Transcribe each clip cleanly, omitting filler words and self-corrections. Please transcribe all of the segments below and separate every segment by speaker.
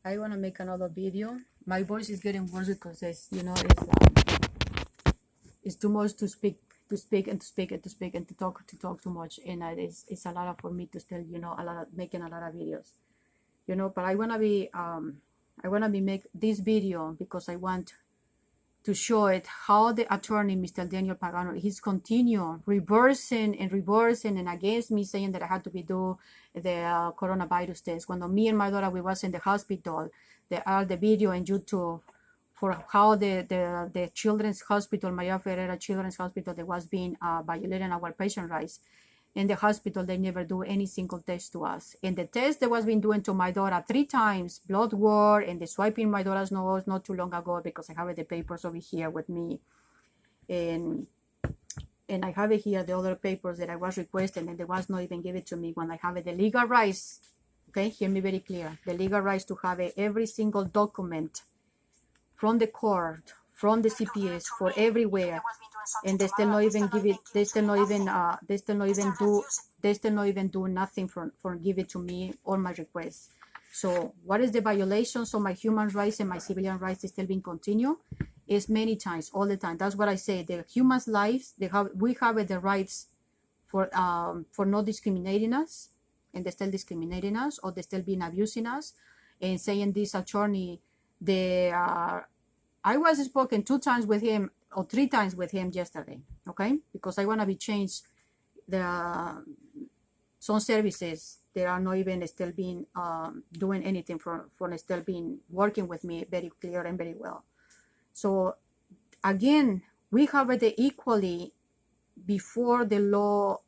Speaker 1: I want to make another video. My voice is getting worse because it's too much to speak and to talk too much, and it's a lot of for me to still making a lot of videos, but I want to be make this video because I want to show it how the attorney, Mr. Daniel Pagano, he's continue reversing and against me, saying that I had to be do the coronavirus test. When me and my daughter, we was in the hospital, there are the video on YouTube for how the children's hospital, Maria Ferreira Children's Hospital, that was being violating our patient rights. In the hospital, they never do any single test to us. And the test that was been doing to my daughter 3 times, blood work, and the swiping my daughter's nose not too long ago, because I have the papers over here with me. And I have it here, the other papers that I was requesting, and they was not even given to me when I have it, the legal rights. Okay, hear me very clear. The legal rights to have every single document from the court, from the CPS, for everywhere, and they still not even give it. They still not even do nothing for give it to me or my request. So what is the violations of my human rights and my civilian rights is still being continued? Is many times, all the time. That's what I say. The humans' lives, we have the rights for not discriminating us, and they still discriminating us, or they still being abusing us, and saying this attorney, I was spoken 2 times with him or 3 times with him yesterday, okay? Because I want to be changed some services that are not even still being doing anything for still being working with me very clear and very well. So again, we have it equally before the law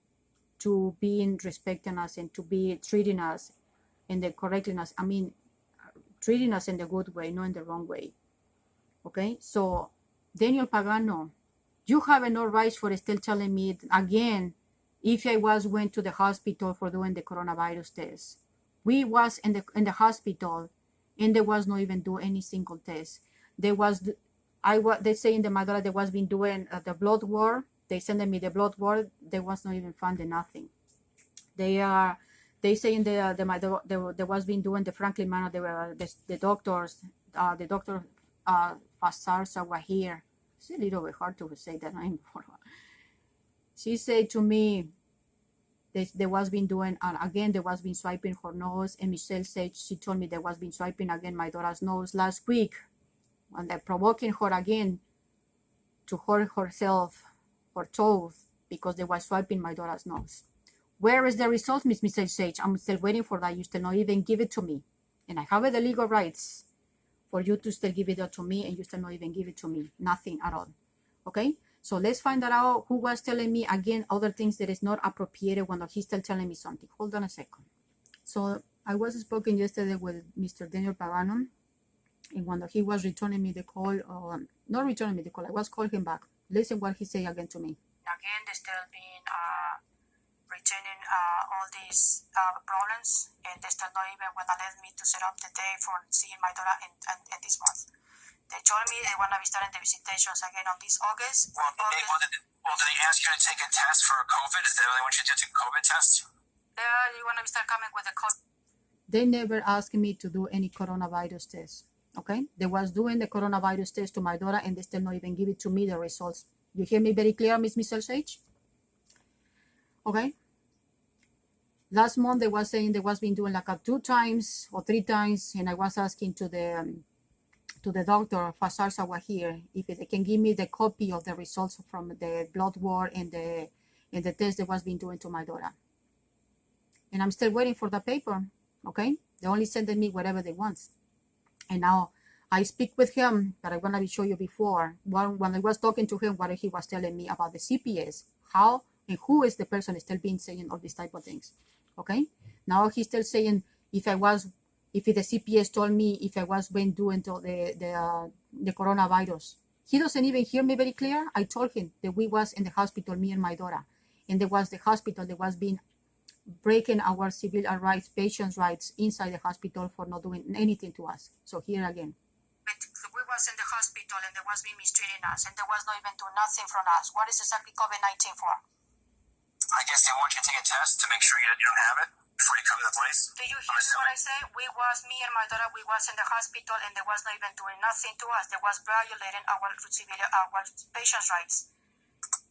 Speaker 1: to being respecting us and to be treating us in the correctness. I mean, treating us in the good way, not in the wrong way. Okay, so Daniel Pagano, you have no rights for still telling me again if I went to the hospital for doing the coronavirus test. We was in the hospital, and there was not even do any single test. They saying that my daughter they was been doing the blood work. They sending me the blood work. They was not even finding nothing. They saying they was been doing the Franklin Manor. They were the doctors, the doctor. Fasarsa were here. It's a little bit hard to say that name. She said to me, they was been doing, again, they was been swiping her nose, and Michelle said, she told me they was been swiping again my daughter's nose last week, and they're provoking her again to hurt herself, her toes, because they was swiping my daughter's nose. Where is the result, Miss Michelle Sage? I'm still waiting for that. You still not even give it to me. And I have the legal rights for you to still give it to me, and you still not even give it to me. Nothing at all. Okay? So let's find out who was telling me, again, other things that is not appropriate when he's still telling me something. Hold on a second. So I was speaking yesterday with Mr. Daniel Pagano, and when he was returning me the call, not returning me the call, I was calling him back. Listen what he said again to me. Again, they still being returning all these problems, and they still not even want to let me to set up the day for seeing my daughter in this month. They told me they want to be starting the visitations again on this August.
Speaker 2: Well, did they ask you to take a test for COVID? Is that what they want you to do, a COVID test?
Speaker 1: They want to start coming with the COVID. They never asked me to do any coronavirus test. Okay? They was doing the coronavirus test to my daughter, and they still not even give it to me, the results. You hear me very clear, Miss Michelle Sage? Okay? Last month, they was saying they was been doing like 2 times or 3 times, and I was asking to the doctor, Fasarsa were here, if they can give me the copy of the results from the blood work and the test that was being doing to my daughter. And I'm still waiting for the paper, okay? They only sending me whatever they want. And now I speak with him, that I'm gonna show you before, when I was talking to him, what he was telling me about the CPS, how and who is the person still being saying all these type of things, okay? Now he's still saying if the CPS told me if I was been doing the coronavirus. He doesn't even hear me very clear. I told him that we was in the hospital, me and my daughter, and there was the hospital that was being breaking our civil rights, patients' rights inside the hospital for not doing anything to us. So here again. We was in the hospital, and there was being mistreating us, and there was not even doing nothing from us. What is exactly COVID-19 for?
Speaker 2: I guess they want you to take a test to make sure you don't have it. before you come to the place?
Speaker 1: Do you hear what I say? Me and my daughter, we was in the hospital and there was not even doing nothing to us. They was violating our patient's rights.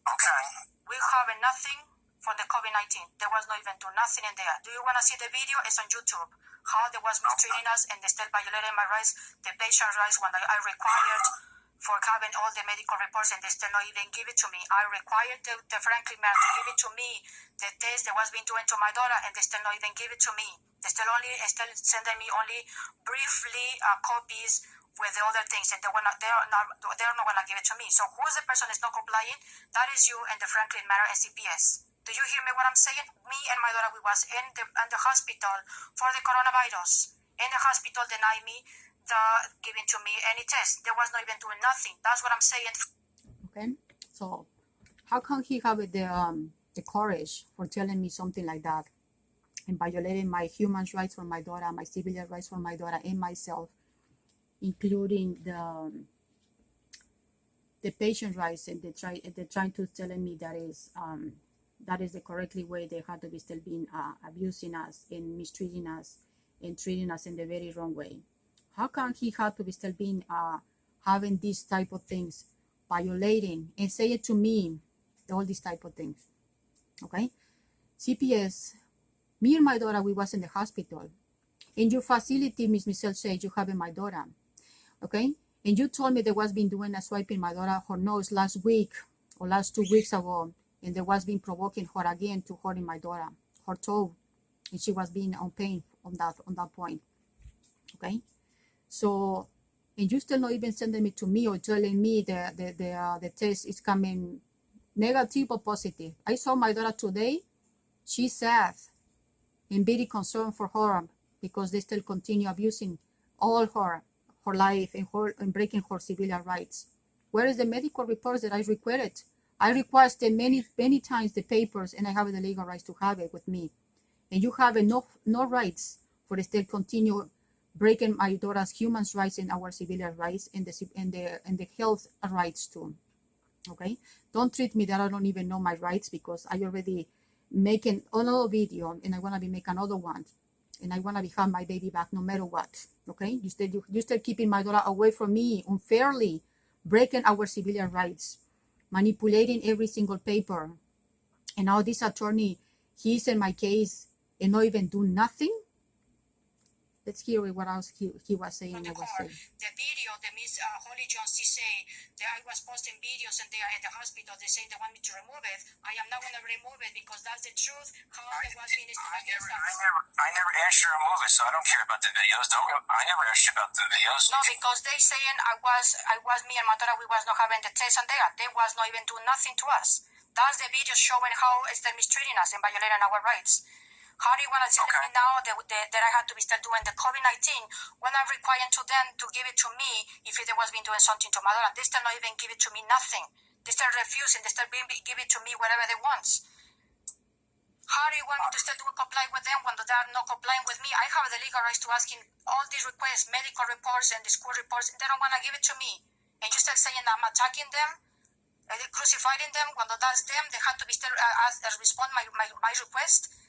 Speaker 2: Okay.
Speaker 1: We have nothing for the COVID-19. There was not even do nothing in there. Do you want to see the video? It's on YouTube. How they was mistreating us and they still violating my rights, the patient's rights when I required for having all the medical reports and they still not even give it to me. I required the Franklin man to give it to me, the test that was being doing to my daughter and they still not even give it to me. They still sending me only briefly copies with the other things and they're not gonna give it to me. So who is the person that's not complying? That is you and the Franklin Manor and CPS. Do you hear me what I'm saying? Me and my daughter, we was in the hospital for the coronavirus. And the hospital denied me giving to me any test. There was not even doing nothing. That's what I'm saying. Okay, so how can he have the courage for telling me something like that and violating my human rights for my daughter, my civilian rights for my daughter and myself, including the patient rights, and they're trying to telling me that is the correctly way they had to be still being abusing us and mistreating us and treating us in the very wrong way. How can he have to be still being having these type of things, violating and say it to me, all these type of things? Okay, CPS, me and my daughter, we was in the hospital. In your facility, Miss Michelle said you have my daughter. Okay, and you told me they was been doing a swiping my daughter her nose last week or last 2 weeks ago, and they was been provoking her again to hurting my daughter, her toe, and she was being on pain on that point. Okay, so and you still not even sending it to me or telling me the test is coming negative or positive. I saw my daughter today. She's sad and very concerned for her because they still continue abusing all her life and breaking her civilian rights. Where is the medical reports that I requested? I requested many times the papers, and I have the legal rights to have it with me. And you have no rights for the state continue breaking my daughter's human rights and our civilian rights and the health rights too. Okay, don't treat me that I don't even know my rights, because I already making another video and I want to be making another one, and I want to have my baby back no matter what. Okay, you still keeping my daughter away from me unfairly, breaking our civilian rights, manipulating every single paper, and now this attorney, he's in my case and not even do nothing. Let's hear what else he was saying. The video, the Miss Holly Jones, she say that I was posting videos and they are in the hospital. They say they want me to remove it. I am not going to remove it because that's the truth. How it was being
Speaker 2: I never asked you to remove it, so I don't care about the videos. I never asked you about the videos.
Speaker 1: No, because they saying I was me and my daughter, we was not having the test and they was not even doing nothing to us. That's the video showing how they're mistreating us and violating our rights. How do you want to tell me now that I had to be still doing the COVID-19 when I'm requiring to them to give it to me if they was been doing something to my daughter? They still not even give it to me nothing. They still refusing. They still give it to me whatever they want. How do you want me to still comply with them when they are not complying with me? I have the legal rights to asking all these requests, medical reports and the school reports, and they don't want to give it to me. And you still saying I'm attacking them, crucifying them when that's them. They have to be still respond my request.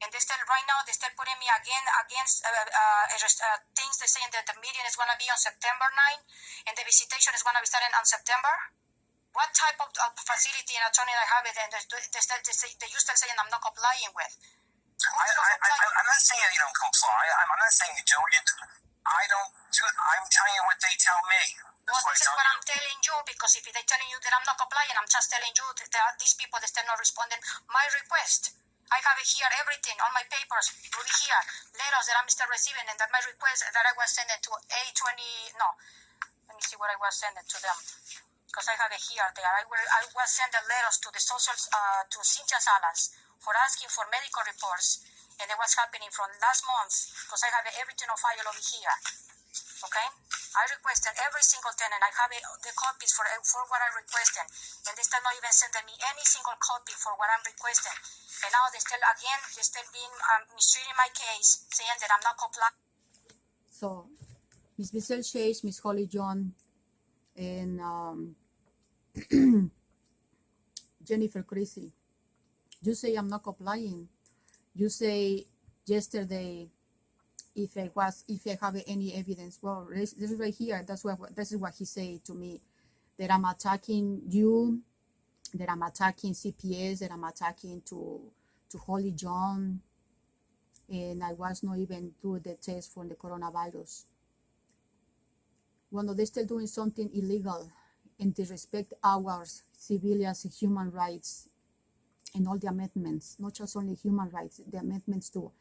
Speaker 1: And they still, right now, they still putting me against things. They're saying that the meeting is going to be on September 9 and the visitation is going to be starting on September. What type of facility and attorney I have it, and they still saying I'm not complying with?
Speaker 2: I'm not saying you don't comply. I'm not saying you do it. I don't do it. I'm telling you what they tell me.
Speaker 1: Well, this is what I'm telling you, because if they're telling you that I'm not complying, I'm just telling you that these people, they still not responding my request. I have it here, everything, all my papers, will be here, letters that I'm still receiving, and that my request that I was sending to let me see what I was sending to them, because I have it here, I was sending letters to the socials, to Cynthia Salas, for asking for medical reports, and it was happening from last month, because I have everything on file over here, okay? I requested every single thing, and I have the copies for what I requested, and they still not even sending me any single copy for what I'm requesting. And now they still being mistreating my case, saying that I'm not complying. So, Miss Michelle Chase, Miss Holly John, and Jennifer Chrissy, you say I'm not complying. You say yesterday if I have any evidence. Well, this is right here. This is what he said to me, that I'm attacking you, that I'm attacking CPS, that I'm attacking to Holy John, and I was not even do the test for the coronavirus. When they're still doing something illegal and disrespect our civilians' human rights and all the amendments, not just only human rights, the amendments too.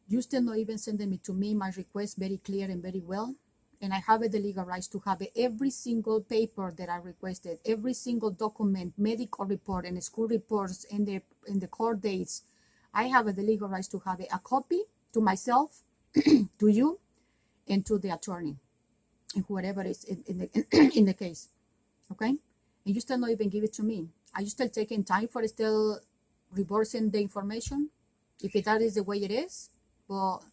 Speaker 1: You still not even sending me to me my request very clear and very well. And I have the legal rights to have every single paper that I requested, every single document, medical report and school reports and the court dates. I have the legal rights to have a copy to myself, to you, and to the attorney, and whoever is in the case. Okay? And you still not even give it to me. Are you still taking time for still reversing the information? If that is the way it is, well,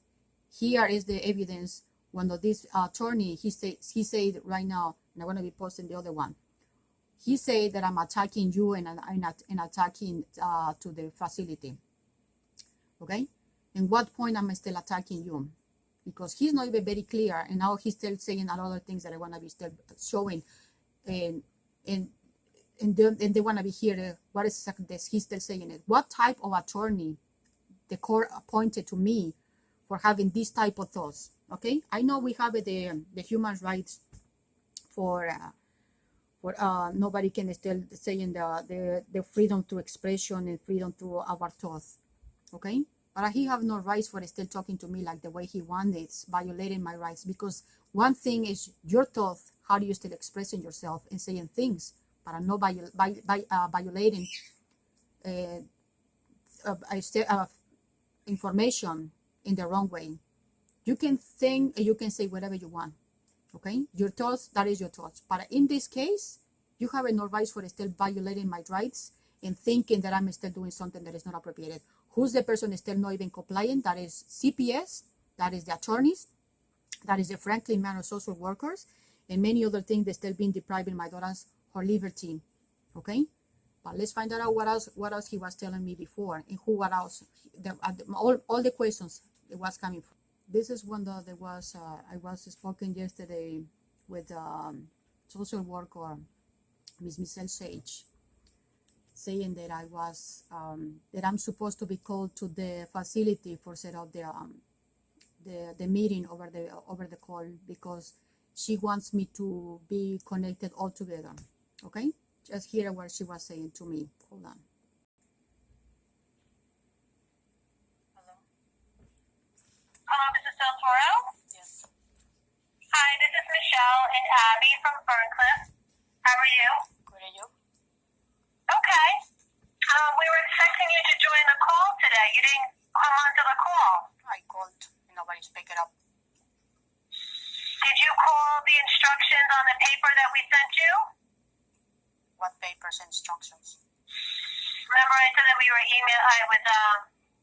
Speaker 1: here is the evidence. When this attorney, he said right now, and I'm going to be posting the other one. He said that I'm attacking you and attacking to the facility. Okay? And what point am I still attacking you? Because he's not even very clear, and now he's still saying a lot of things that I want to be still showing, and they want to be here. What is exactly this? He's still saying it. What type of attorney the court appointed to me for having this type of thoughts? Okay, I know we have the human rights for nobody can still saying the freedom to expression and freedom to our thoughts. Okay, but he have no rights for still talking to me like the way he wants. It's violating my rights, because one thing is your thoughts, how do you still expressing yourself and saying things, but I'm not violating information in the wrong way. You can think and you can say whatever you want. Okay, your thoughts, that is your thoughts. But in this case, you have no rights for still violating my rights and thinking that I'm still doing something that is not appropriate. Who's the person still not even compliant? That is CPS, that is the attorneys, that is the Franklin Manor social workers, and many other things that still being depriving my daughters her liberty. Okay, but let's find out what else he was telling me before, and what else. All the questions it was coming from. This is one that there was I was spoken yesterday with social worker Miss Michelle Sage, saying that I was that I'm supposed to be called to the facility for set up the meeting over the call, because she wants me to be connected all together. Okay, just hear what she was saying to me. Hold on.
Speaker 3: Hello, this is Del Toro.
Speaker 1: Yes.
Speaker 3: Hi, this is Michelle and Abby from Ferncliff. How are you?
Speaker 1: Good, are you?
Speaker 3: Okay. We were expecting you to join the call today. You didn't come onto the call.
Speaker 1: I called. Nobody's picked it up.
Speaker 3: Did you call the instructions on the paper that we sent you?
Speaker 1: What papers and instructions?
Speaker 3: Remember I said that I was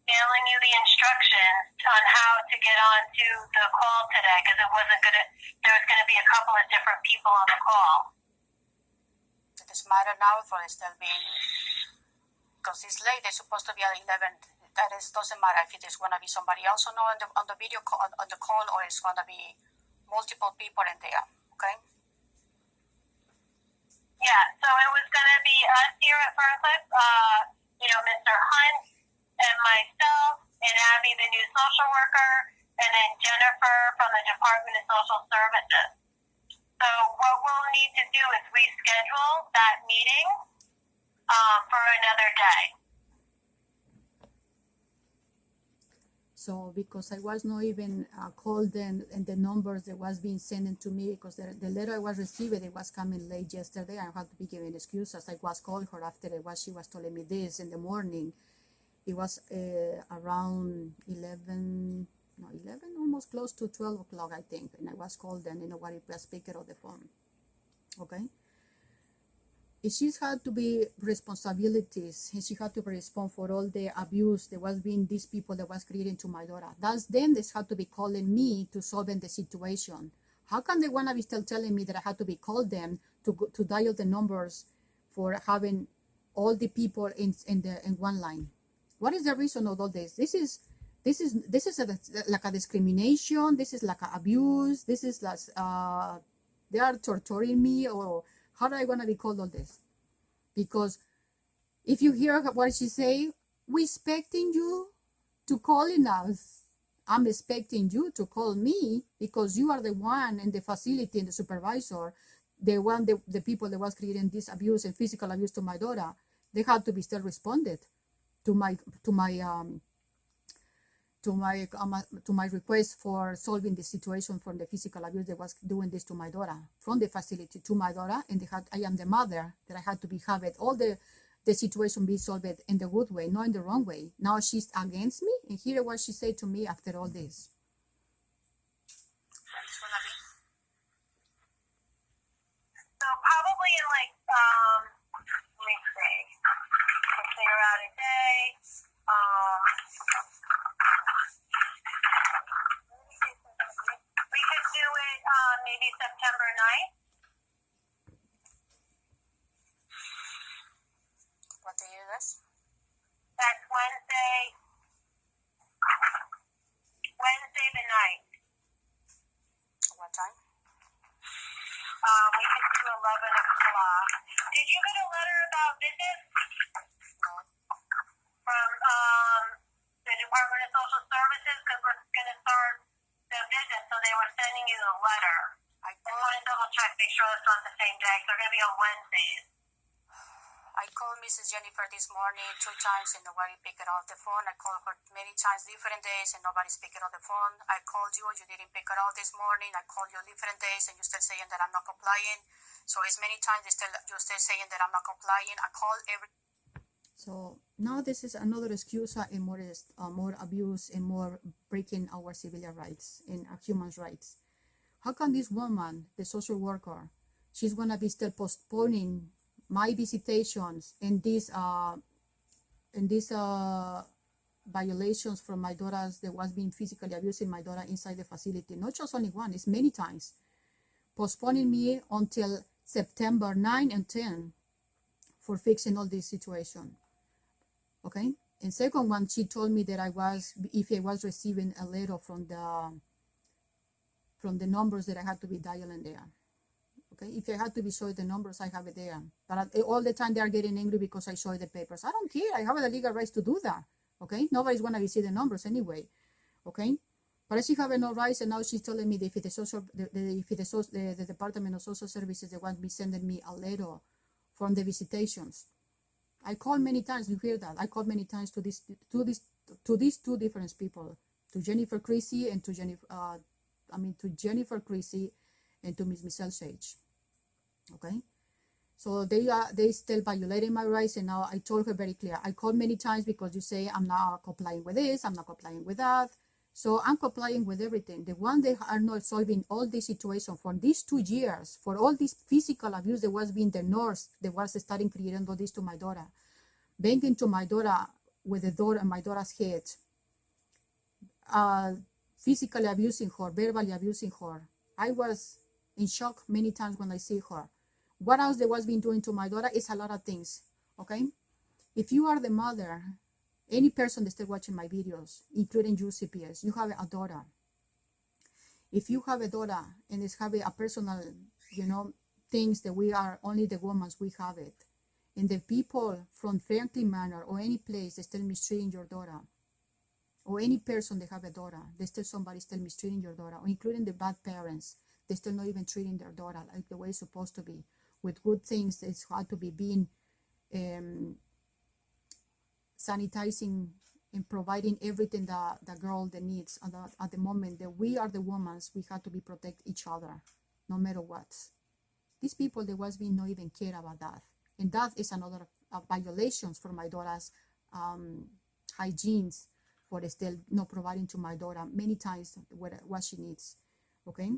Speaker 3: mailing you the instructions on how to get onto the call today, because there was going to be a couple of different people on the call.
Speaker 1: It is matter now for still being, because it's late. It's supposed to be at 11. That doesn't matter if it is going to be somebody else or not on the video call, on the call, or it's going to be multiple people in there. Okay.
Speaker 3: Yeah, so it was going to be us here at Ferncliff, Mr. Hunt and myself, and Abby, the new social worker, and then Jennifer from the Department of Social Services. So what we'll need to do is reschedule that meeting for another day.
Speaker 1: So because I was not even called then, and the numbers that was being sent to me, because the letter I was receiving, it was coming late yesterday. I had to be giving excuses. I was called her after she was telling me this in the morning. It was around 11, almost close to 12 o'clock, I think. And I was called then, and nobody was picking up the phone. Okay. She's had to be responsibilities, and she had to respond for all the abuse that was being these people that was creating to my daughter. That's them that had to be calling me to solve the situation. How can they want to be still telling me that I had to be called them to dial the numbers for having all the people in one line? What is the reason of all this? This is like a discrimination. This is like a abuse. This is like they are torturing me, or how am I gonna be called all this? Because if you hear what she say, we expecting you to calling us. I'm expecting you to call me because you are the one in the facility and the supervisor, the people that was creating this abuse and physical abuse to my daughter. They had to be still responded to my request for solving the situation from the physical abuse that was doing this to my daughter from the facility to my daughter, and I am the mother that I had to be have it all the situation be solved in the good way, not in the wrong way. Now she's against me, and hear what she said to me after all this.
Speaker 3: So probably in like let me see, we'll figure out a day. We could do it maybe September 9th.
Speaker 4: What day is this?
Speaker 3: That's Wednesday the 9th.
Speaker 4: What time?
Speaker 3: We could do 11 o'clock. Did you get a letter about visits
Speaker 4: No.
Speaker 3: from the Department of Social Services? Because we're going to start the visit, so they were sending you the letter. I want to double check, make sure it's not the same day. So they're going to be on Wednesdays.
Speaker 4: I called Mrs. Jennifer this morning 2 times and nobody picked it up the phone. I called her many times different days and nobody's picking up the phone. I called you, you didn't pick it up this morning. I called you different days and you still saying that I'm not complying. So it's many times you're still saying that I'm not complying. I called every...
Speaker 1: So now this is another excuse and more abuse and more breaking our civilian rights and our human rights. How can this woman, the social worker, she's gonna be still postponing my visitations and these violations from my daughters that was being physically abusing my daughter inside the facility? Not just only one, it's many times. Postponing me until September 9 and 10 for fixing all this situation. Okay? And second one, she told me that if I was receiving a letter from the numbers that I had to be dialing there. Okay, if I had to be showing the numbers, I have it there. But all the time they are getting angry because I show the papers. I don't care. I have the legal rights to do that. Okay, nobody's gonna see the numbers anyway. Okay, but she have no rights, and now she's telling me that if the Department of Social Services they want to be sending me a letter from the visitations. I called many times. You hear that? I called many times to these two different people, to Jennifer Creasy and to Jennifer Creasy and to Miss Michelle Sage. Okay, so they still violating my rights, and now I told her very clear. I called many times because you say I'm not complying with this, I'm not complying with that. So I'm complying with everything. The one they are not solving all this situation for these 2 years, for all this physical abuse that was being the nurse that was starting creating all this to my daughter, banging to my daughter with the door on my daughter's head, physically abusing her, verbally abusing her. I was in shock many times when I see her. What else they was being doing to my daughter is a lot of things. Okay, if you are the mother, any person that's still watching my videos, including you CPS, you have a daughter. If you have a daughter and it's having a personal, things that we are only the women, we have it. And the people from Franklin Manor or any place that still mistreating your daughter, or any person that have a daughter, there's still somebody still mistreating your daughter, or including the bad parents, they're still not even treating their daughter like the way it's supposed to be. With good things, it's hard to be being sanitizing and providing everything that the girl that needs at the moment that we are the women, we have to be protect each other no matter what. These people, they was being not even care about that, and that is another violations for my daughter's hygienes, for still not providing to my daughter many times what she needs. Okay,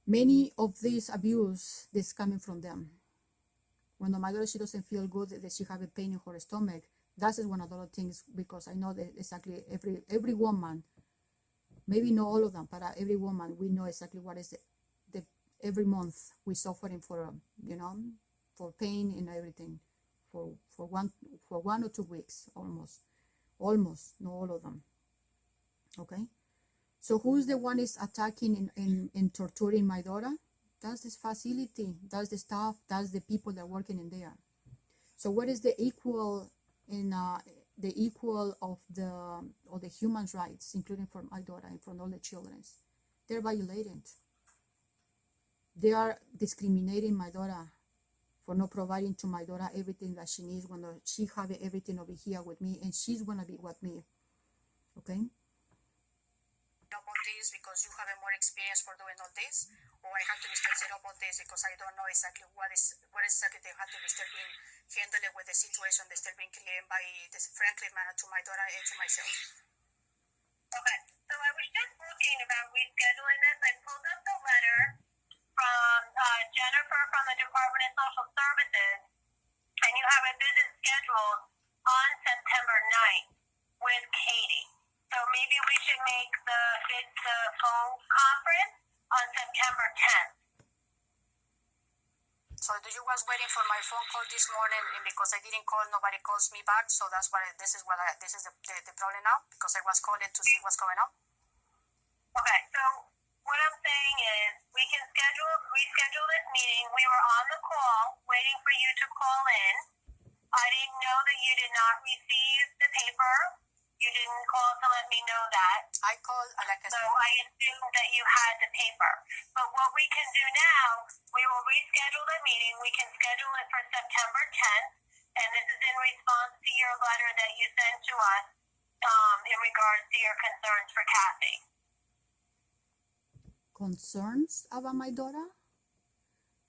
Speaker 1: many of this abuse is coming from them. When my daughter, she doesn't feel good, that she have a pain in her stomach, that is one of the things, because I know that exactly every woman, maybe not all of them, but every woman, we know exactly what is every month we suffering for, for pain and everything, for 1 or 2 weeks, almost, not all of them. Okay, so who's the one is attacking and torturing my daughter? That's this facility, that's the staff, that's the people that are working in there. So what is the equal in the equal of the human rights, including for my daughter and for all the children? They're violating. They are discriminating my daughter for not providing to my daughter everything that she needs when she have everything over here with me, and she's gonna be with me. Okay.
Speaker 4: About this because you have a more experience for doing all this, or I have to be stressed about this because I don't know exactly what exactly they have to be still being handled with the situation that's still being claimed by this Franklin manner to my daughter and to myself.
Speaker 3: Okay, so I was just looking about rescheduling this. I pulled up the letter from Jennifer from the Department of Social Services, and you have a visit scheduled on September 9th with Katie. So maybe we should make the phone conference on September 10th.
Speaker 4: So you was waiting for my phone call this morning, and because I didn't call, nobody calls me back. So that's why this is the problem now, because I was calling to see what's going on.
Speaker 3: Okay, so what I'm saying is we can reschedule this meeting. We were on the call waiting for you to call in. I didn't know that you did not receive the paper. You didn't call to let me know that.
Speaker 4: I called,
Speaker 3: so I assumed that you had the paper. But what we can do now, we will reschedule the meeting. We can schedule it for September 10th, and this is in response to your letter that you sent to us in regards to your concerns for Kathy.
Speaker 1: Concerns about my daughter?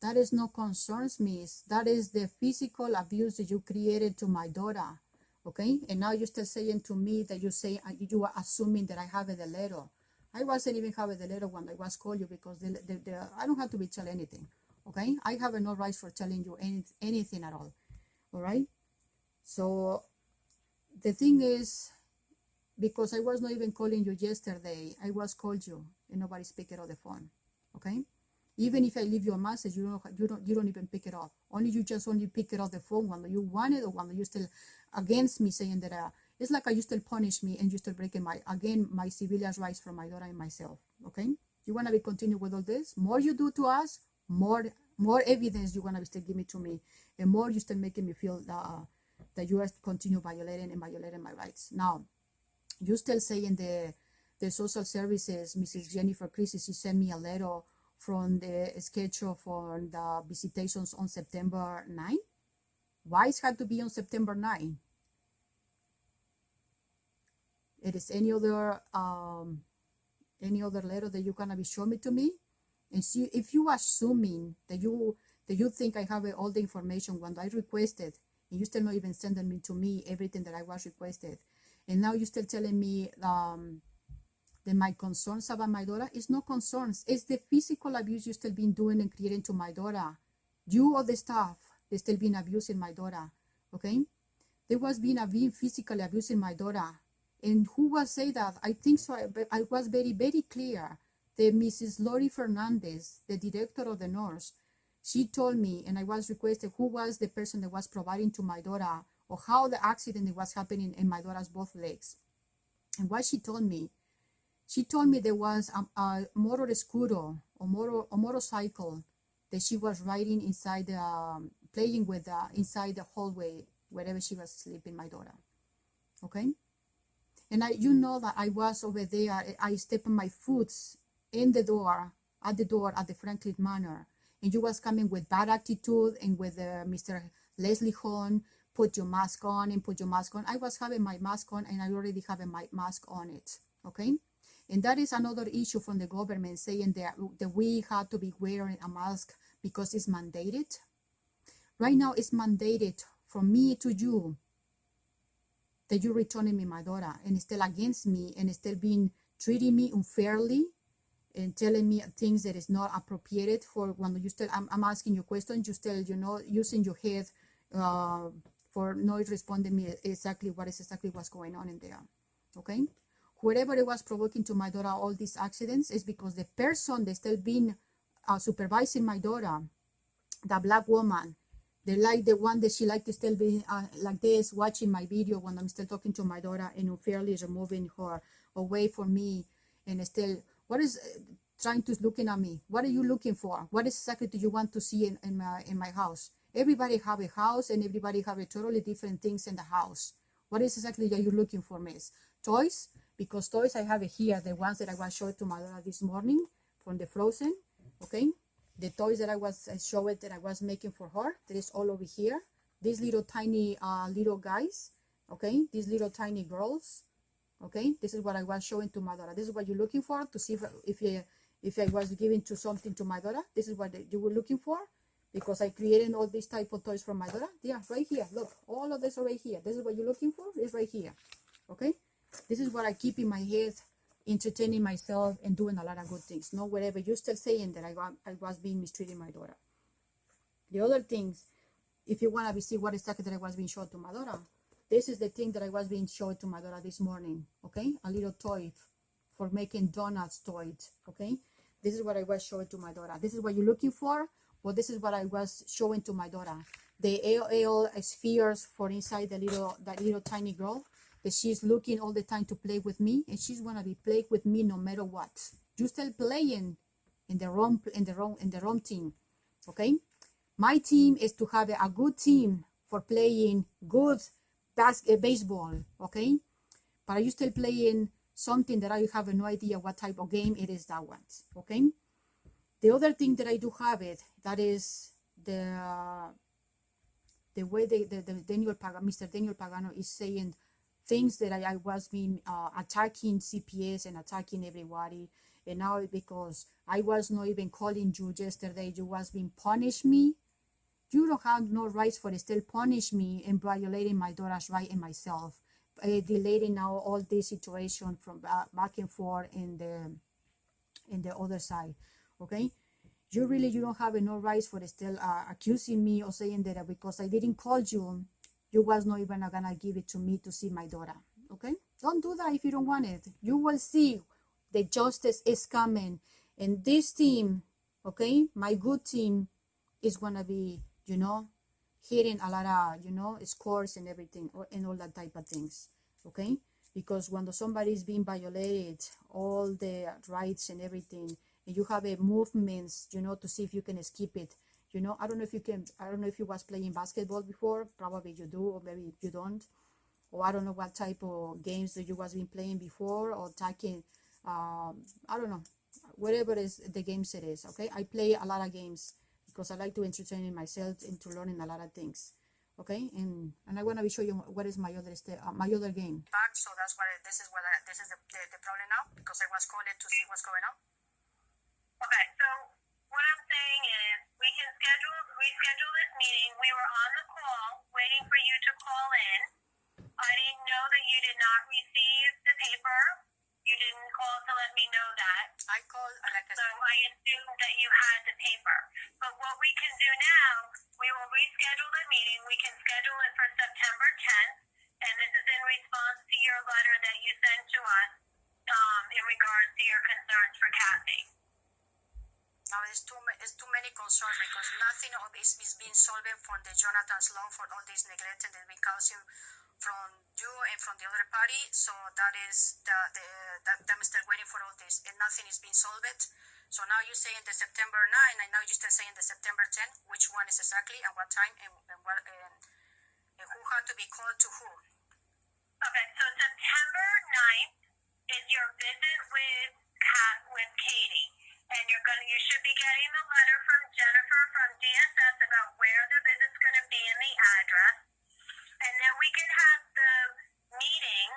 Speaker 1: That is no concerns, miss. That is the physical abuse that you created to my daughter. Okay, and now you're still saying to me that you are assuming that I have the letter. I wasn't even having the letter when I was called you because I don't have to be telling anything. Okay, I have no right for telling you anything at all. All right. So the thing is, because I was not even calling you yesterday, I was called you and nobody speak it on the phone. Okay. Even if I leave you a message, you don't even pick it up. You just only pick it off the phone when you want it, or when you still against me, saying that it's like you still punish me and you still breaking my civilian rights for my daughter and myself. Okay, you wanna be continue with all this? More you do to us, more evidence you're gonna be still giving to me, and more you still making me feel that you are continue violating my rights. Now, you still saying the social services, Mrs. Jennifer Christie, she sent me a letter from the schedule for the visitations on September 9. Why it had to be on September 9? It is any other letter that you're gonna be showing me to me, and see if you are assuming that you think I have all the information when I requested, and you still not even sending me to me everything that I was requested, and now you're still telling me that my concerns about my daughter is no concerns. It's the physical abuse you still been doing and creating to my daughter. You or the staff, they still been abusing my daughter. Okay, there was being physically abusing my daughter. And who was say that? I think so. I was very, very clear. The Mrs. Lori Fernandez, the director of the nurse, she told me, and I was requested who was the person that was providing to my daughter, or how the accident was happening in my daughter's both legs. And what she told me there was a motor scooter or motorcycle that she was riding inside playing with inside the hallway wherever she was sleeping, my daughter. Okay. And you know that I was over there. I stepped my foot in the door at the Franklin Manor, and you was coming with bad attitude and with Mr. Leslie Horn, put your mask on and put your mask on. I was having my mask on, and I already having my mask on it. Okay. And that is another issue from the government, saying that we had to be wearing a mask because it's mandated. Right now, it's mandated from me to you that you're returning me my daughter, and still against me, and still being treating me unfairly and telling me things that is not appropriate for when you still, I'm asking you questions, you still, using your head for not responding me exactly what's going on in there. Okay. Whatever it was provoking to my daughter all these accidents is because the person that still been supervising my daughter, the black woman, They like the one that she like to still be like this, watching my video when I'm still talking to my daughter and unfairly removing her away from me, and still, what is trying to looking at me? What are you looking for? What exactly do you want to see in my house? Everybody have a house and everybody have a totally different things in the house. What is exactly that you're looking for, miss? Toys? Because toys I have it here, the ones that I was showing to my daughter this morning from the Frozen, okay? The toys that I was showing that I was making for her, that is all over here. These little tiny little guys, okay? These little tiny girls, okay? This is what I was showing to my daughter. This is what you're looking for to see if I was giving to something to my daughter. This is what you were looking for, because I created all these type of toys for my daughter. Yeah, right here. Look, all of this are right here. This is what you're looking for. It's right here, okay? This is what I keep in my head, entertaining myself and doing a lot of good things. No, whatever you're still saying that I was being mistreating my daughter. The other things, if you want to see what exactly that I was being showed to my daughter, this is the thing that I was being showed to my daughter this morning, okay? A little toy for making donuts toys, okay? This is what I was showing to my daughter. This is what you're looking for. Well, this is what I was showing to my daughter. The AOL spheres for inside that little tiny girl, that she's looking all the time to play with me, and she's gonna be playing with me no matter what. You still playing in the wrong team, okay? My team is to have a good team for playing good baseball, okay? But are you still playing something that I have no idea what type of game it is that one, okay? The other thing that I do have it, that is the way the Mr. Daniel Pagano is saying things that I was being attacking CPS and attacking everybody, and now because I was not even calling you yesterday, you was being punish me. You don't have no rights for still punish me and violating my daughter's right and myself, delaying now all this situation from back and forth in the other side, okay? You don't have no rights for still accusing me or saying that because I didn't call you, you was not even gonna give it to me to see my daughter, okay? Don't do that if you don't want it. You will see the justice is coming, and this team, okay, my good team, is gonna be, hitting a lot of, scores and everything, and all that type of things, okay? Because when somebody is being violated, all the rights and everything, and you have a movements, to see if you can skip it. I don't know if you was playing basketball before. Probably you do, or maybe you don't. Or I don't know what type of games that you was been playing before, or taking, I don't know, whatever is the games it is, okay? I play a lot of games because I like to entertain myself and to learning a lot of things, okay? And I want to show you what is my other game.
Speaker 4: Back, so that's why this is the problem now, because I was calling to see what's going on.
Speaker 3: Okay, so what I'm saying is we can reschedule this meeting. We were on the call waiting for you to call in. I didn't know that you did not receive the paper. You didn't call to let me know that.
Speaker 4: I called,
Speaker 3: So I assumed that you had the paper. But what we can do now, we will reschedule the meeting. We can schedule it for September 10th, and this is in response to your letter that you sent to us in regards to your concerns for Kathy.
Speaker 4: Now it's too many concerns, because nothing of this is being solved from the Jonathan's law for all this neglect that has been causing from you and from the other party. So that is that I'm still waiting for all this, and nothing is being solved. So now you're saying the September 9, and now you're still saying the September 10. Which one is exactly, and what time, and who had to be called to who?
Speaker 3: Okay, so September 9th is your visit with Katie. And you should be getting the letter from Jennifer from DSS about where the visit's going to be and the address. And then we can have the meeting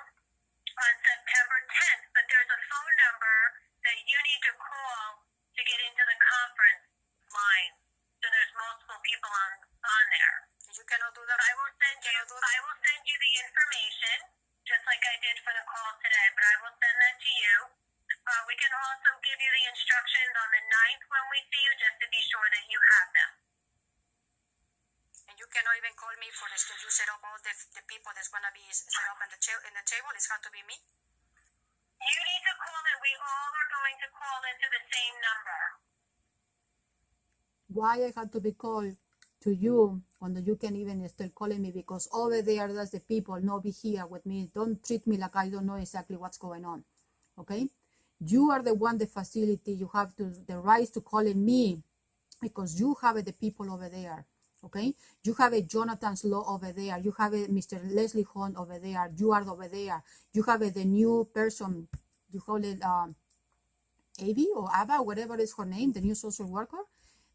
Speaker 3: on September 10th. But there's a phone number that you need to call to get into the conference line. So there's multiple people on there.
Speaker 4: You cannot do that.
Speaker 3: I will send you the information, just like I did for the call today. But I will send that to you. We can also give you the instructions on the 9th when we see you, just to be sure that you have them.
Speaker 4: And you cannot even call me for this. You set up all the people that's going to be set up in the table. It's got to be me.
Speaker 3: You need to call it. We all are going to call into the same number.
Speaker 1: Why I had to be called to you when you can even still calling me, because over there, that's the people not be here with me. Don't treat me like I don't know exactly what's going on. Okay? You are the one, the facility. You have the rights to calling me because you have the people over there. Okay? You have a Jonathan's Law over there. You have a Mr. Leslie Hunt over there. You are over there. You have the new person. You call it Avi or Ava, whatever is her name, the new social worker.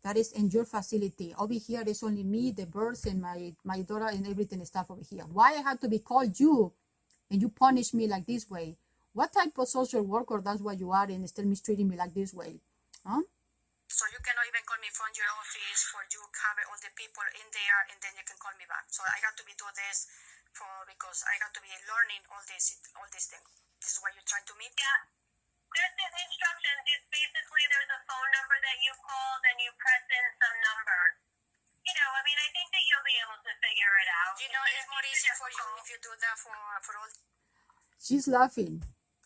Speaker 1: That is in your facility. Over here is only me, the birds, and my daughter and everything stuff over here. Why I have to be called you and you punish me like this way? What type of social worker that's what you are and still mistreating me like this way? Huh?
Speaker 4: So you cannot even call me from your office for you have all the people in there and then you can call me back. So I have to be do this because I have to be learning all these things. This is what you're trying to meet?
Speaker 3: Yeah. There's the instructions. It's basically there's a phone number that you call, then you press in some numbers. I mean, I think that you'll be able to figure it out.
Speaker 4: It's more easier for you if you do that for all.
Speaker 1: She's laughing.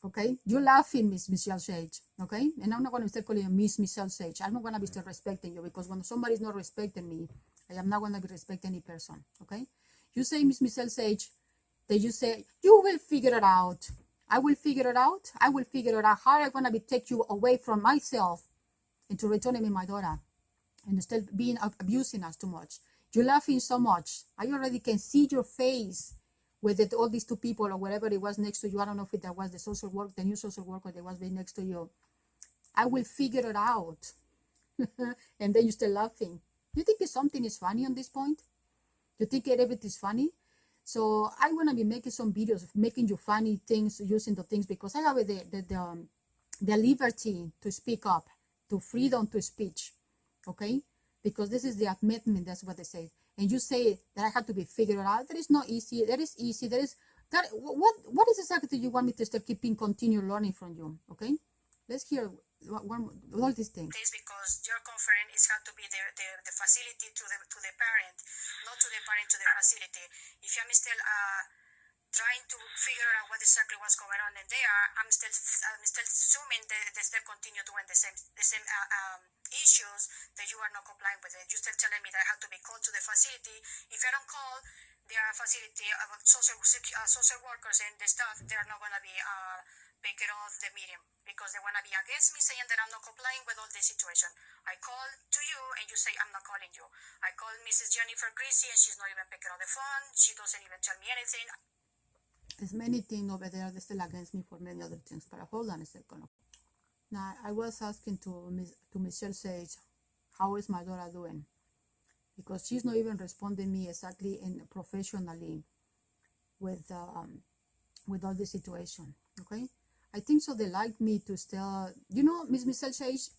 Speaker 1: Okay, you're laughing, Miss Michelle Sage. Okay, and I'm not going to start calling you Miss Michelle Sage. I'm not going to be still respecting you, because when somebody's not respecting me, I am not going to be respecting any person. Okay, you say Miss Michelle Sage, then you say you will figure it out. I will figure it out. I will figure it out. How I'm going to be take you away from myself into returning me my daughter, and still being abusing us too much. You're laughing so much. I already can see your face with it, all these two people or whatever it was next to you. I don't know if that was the social worker, the new social worker that was next to you. I will figure it out. And then you still laughing. You think something is funny on this point? You think everything is funny? So I want to be making some videos of making you funny things, using the things, because I have the liberty to speak up, to freedom to speech. Okay? Because this is the amendment, that's what they say. And you say that I have to be figured out. That is not easy. That is easy. What is exactly you want me to start continue learning from you? Okay? Let's hear all these things.
Speaker 4: This because your conference is have to be the facility to the parent, not to the parent to the facility. If I'm still trying to figure out what exactly what's going on in there, I'm still assuming they still continue doing the same issues that you are not complying with it. You're still telling me that I have to be called to the facility. If I don't call their facility about social workers and the staff, they are not going to be taken off the meeting because they want to be against me, saying that I'm not complying with all this situation. I call to you and you say I'm not calling you. I call Mrs. Jennifer Chrissy and she's not even picking up the phone. She doesn't even tell me anything.
Speaker 1: There's many things over there that still against me for many other things, but hold on a second. Now, I was asking to Michelle Sage, how is my daughter doing? Because she's not even responding me exactly and professionally with all the situation. Okay, I think so. They like me to still, Miss Michelle Sage,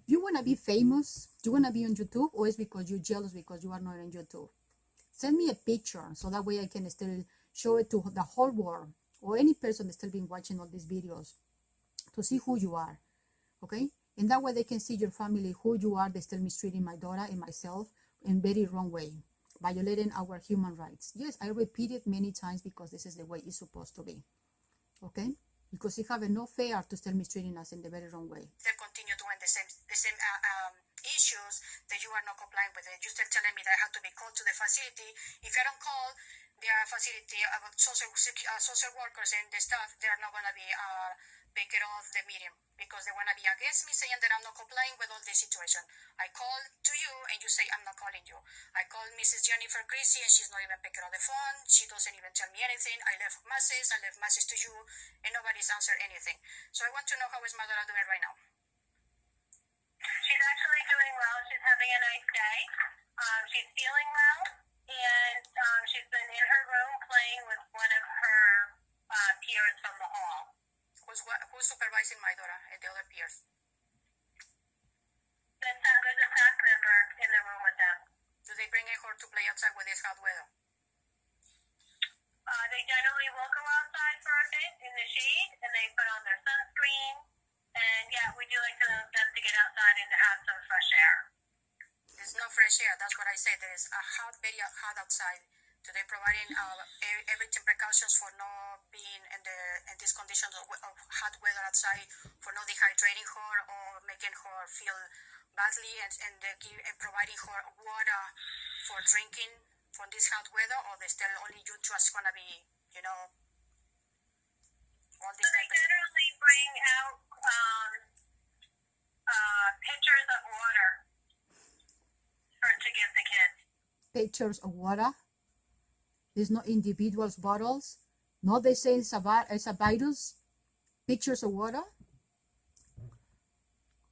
Speaker 1: you wanna be famous? You wanna be on YouTube, or is because you're jealous because you are not on YouTube? Send me a picture so that way I can still show it to the whole world or any person that's still been watching all these videos to see who you are. Okay, and that way they can see your family, who you are. They still mistreating my daughter and myself in very wrong way, violating our human rights. Yes, I repeat it many times because this is the way it's supposed to be. Okay, because you have no fair to still mistreating us in the very wrong way.
Speaker 4: They continue doing the same issues that you are not complying with it. You're still telling me that I have to be called to the facility. If I don't call their facility about social workers and the staff, they are not going to be taken off the meeting because they want to be against me, saying that I'm not complying with all this situation. I call to you and you say I'm not calling you. I call Mrs. Jennifer Chrissy and she's not even picking up the phone. She doesn't even tell me anything. I left message to you and nobody's answered anything. So I want to know how is my daughter doing right now.
Speaker 3: She's actually doing well. She's having a nice day. She's feeling well, and she's been in her room playing with one of her peers from the hall.
Speaker 4: Who's supervising my daughter and the other peers?
Speaker 3: There's a staff member in the room with them.
Speaker 4: Do they bring her to play outside with this hot weather?
Speaker 3: They generally will go outside for a bit in the shade, and they put on their sunscreen. And yeah, we do like them to get outside and to have some fresh air.
Speaker 4: There's no fresh air. That's what I said. There's very hot outside. Do they providing everything precautions for not being in these conditions of hot weather outside, for not dehydrating her or making her feel badly, and providing her water for drinking from this hot weather, or they still only you just gonna be, all this
Speaker 3: So they
Speaker 4: type of
Speaker 3: generally bring out pitchers of water to give the kids.
Speaker 1: Pitchers of water. There's no individuals bottles. No, they say it's a virus. Pictures of water.